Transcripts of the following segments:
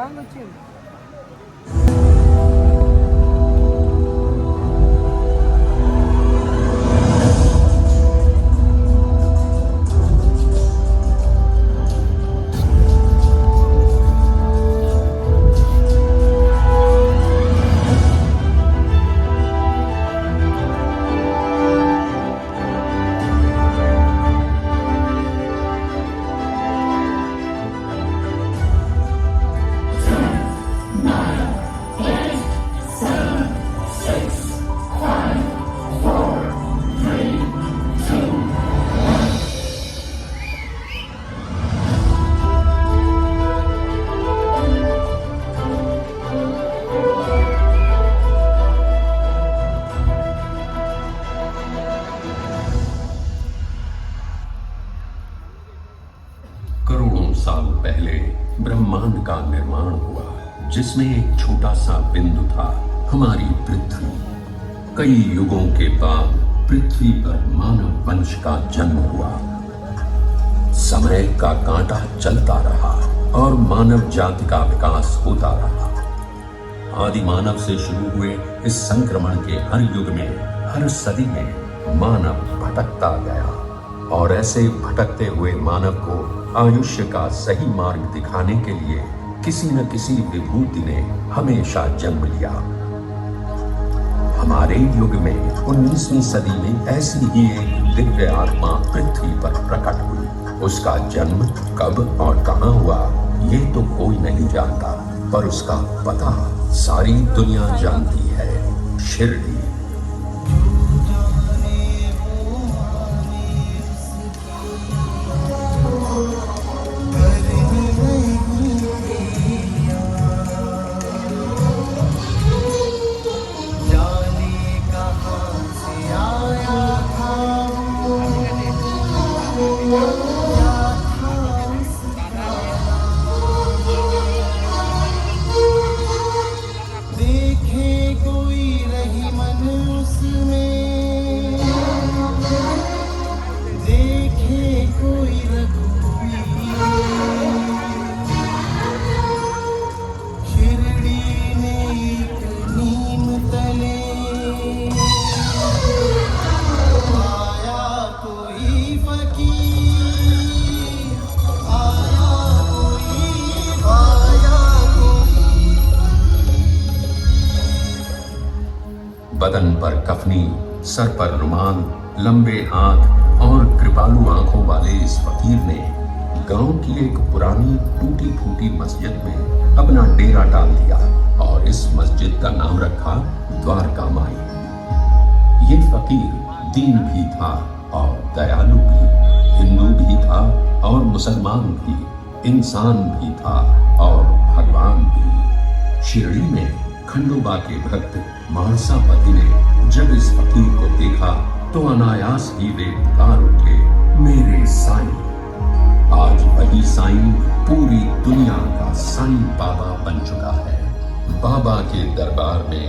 Devam açayım. करोड़ों साल पहले ब्रह्मांड का निर्माण हुआ, जिसमें एक छोटा सा बिंदु था, हमारी पृथ्वी। कई युगों के बाद पृथ्वी पर मानव वंश का जन्म हुआ। समय का कांटा चलता रहा और मानव जाति का विकास होता रहा। आदि मानव से शुरू हुए इस संक्रमण के हर युग में, हर सदी में मानव भटकता गया, और ऐसे भटकते हुए मानव को आयुष्य का सही मार्ग दिखाने के लिए किसी न किसी विभूति ने हमेशा जन्म लिया। हमारे युग में 19वीं सदी में ऐसी ही एक दिव्य आत्मा पृथ्वी पर प्रकट हुई। उसका जन्म कब और कहां हुआ ये तो कोई नहीं जानता, पर उसका पता सारी दुनिया जानती है, शिरडी। बदन पर कफनी, सर पर रुमाल, लंबे हाथ और कृपालु आंखों वाले इस फकीर ने गांव की एक पुरानी टूटी फूटी मस्जिद में अपना डेरा डाल दिया और इस मस्जिद का नाम रखा द्वारका माई। ये फकीर दीन भी था और दयालु भी, हिंदू भी था और मुसलमान भी, इंसान भी था और भगवान भी। शिरडी में खंडोबा के भक्त मानसापति ने जब इस फकीर को देखा तो अनायास ही वे पुकार उठे, मेरे साईं। आज वही साईं पूरी दुनिया का साईं बाबा बन चुका है। बाबा के दरबार में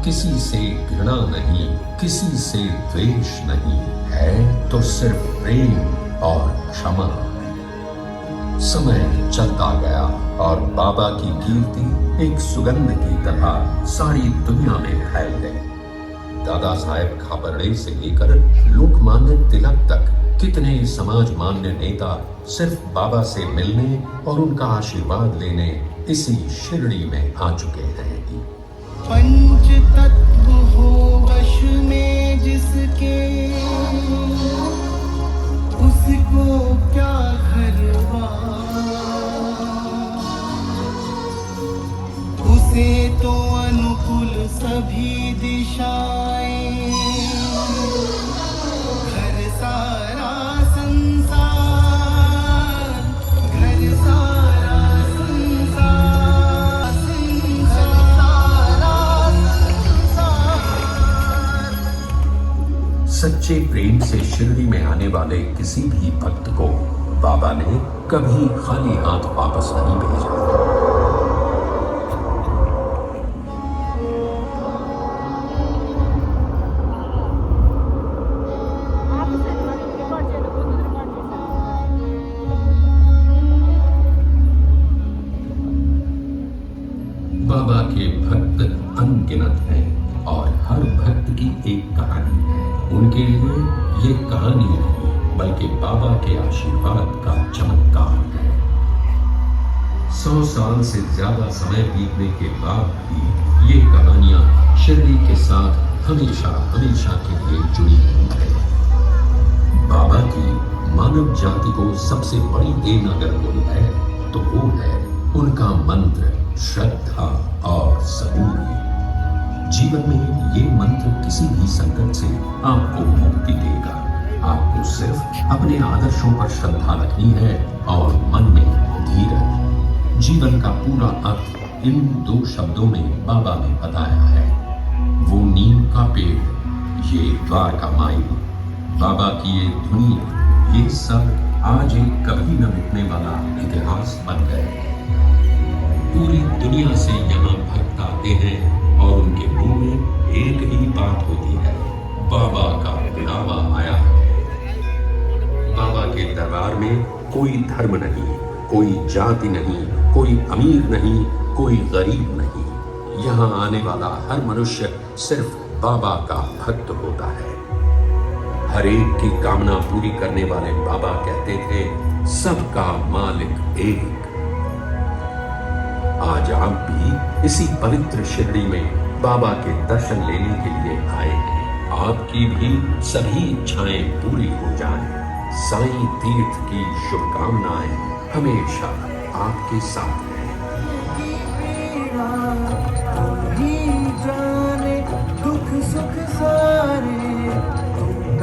किसी से घृणा नहीं, किसी से द्वेष नहीं है, तो सिर्फ प्रेम और क्षमा। समय चलता गया और बाबा की कीर्ति एक सुगंध की तरह सारी दुनिया में फैल गई। दादा साहेब खापर्डे से लेकर लोकमान्य तिलक तक कितने समाज मान्य नेता सिर्फ बाबा से मिलने और उनका आशीर्वाद लेने इसी शिरडी में आ चुके हैं। पंच तत्व हो वश में जिसके, उसको क्या घरवा, उसे तो अनुकूल सभी दिशाएं, घर सारा संसार, घर सारा संसार, सच्चे प्रेम से शिरडी में आने वाले किसी भी भक्त को बाबा ने कभी खाली हाथ वापस नहीं भेजा। बाबा के भक्त अनगिनत हैं और हर भक्त की एक कहानी है। उनके लिए ये कहानी नहीं बल्कि बाबा के आशीर्वाद का चमत्कार है। 100 साल से ज्यादा समय बीतने के बाद भी ये कहानियां शिरडी के साथ हमेशा हमेशा के लिए जुड़ी हुई है। बाबा की मानव जाति को सबसे बड़ी देन अगर कोई है तो वो है उनका मंत्र, श्रद्धा और सबूरी। जीवन में ये मंत्र किसी भी संकट से आपको मुक्ति देगा। आपको सिर्फ अपने आदर्शों पर श्रद्धा रखनी है और मन में धीरज। जीवन का पूरा अर्थ इन 2 शब्दों में बाबा ने बताया है। वो नीम का पेड़, ये द्वारका माई, बाबा की ये धुनी, ये सब आज एक कभी न मिटने वाला इतिहास बन गए। पूरी दुनिया से यहाँ भक्त आते हैं और उनके मुंह में एक ही बात होती है, बाबा का बुलावा आया है। बाबा के दरबार में कोई धर्म नहीं, कोई जाति नहीं, कोई अमीर नहीं, कोई गरीब नहीं। यहाँ आने वाला हर मनुष्य सिर्फ बाबा का भक्त होता है। हर एक की कामना पूरी करने वाले बाबा कहते थे, सबका मालिक एक। आज आप भी इसी पवित्र शिरडी में बाबा के दर्शन लेने के लिए आए हैं। आपकी भी सभी इच्छाएं पूरी हो जाएं। साईं तीर्थ की शुभकामनाएं हमेशा आपके साथ हैं। जाने दुख सुख सारे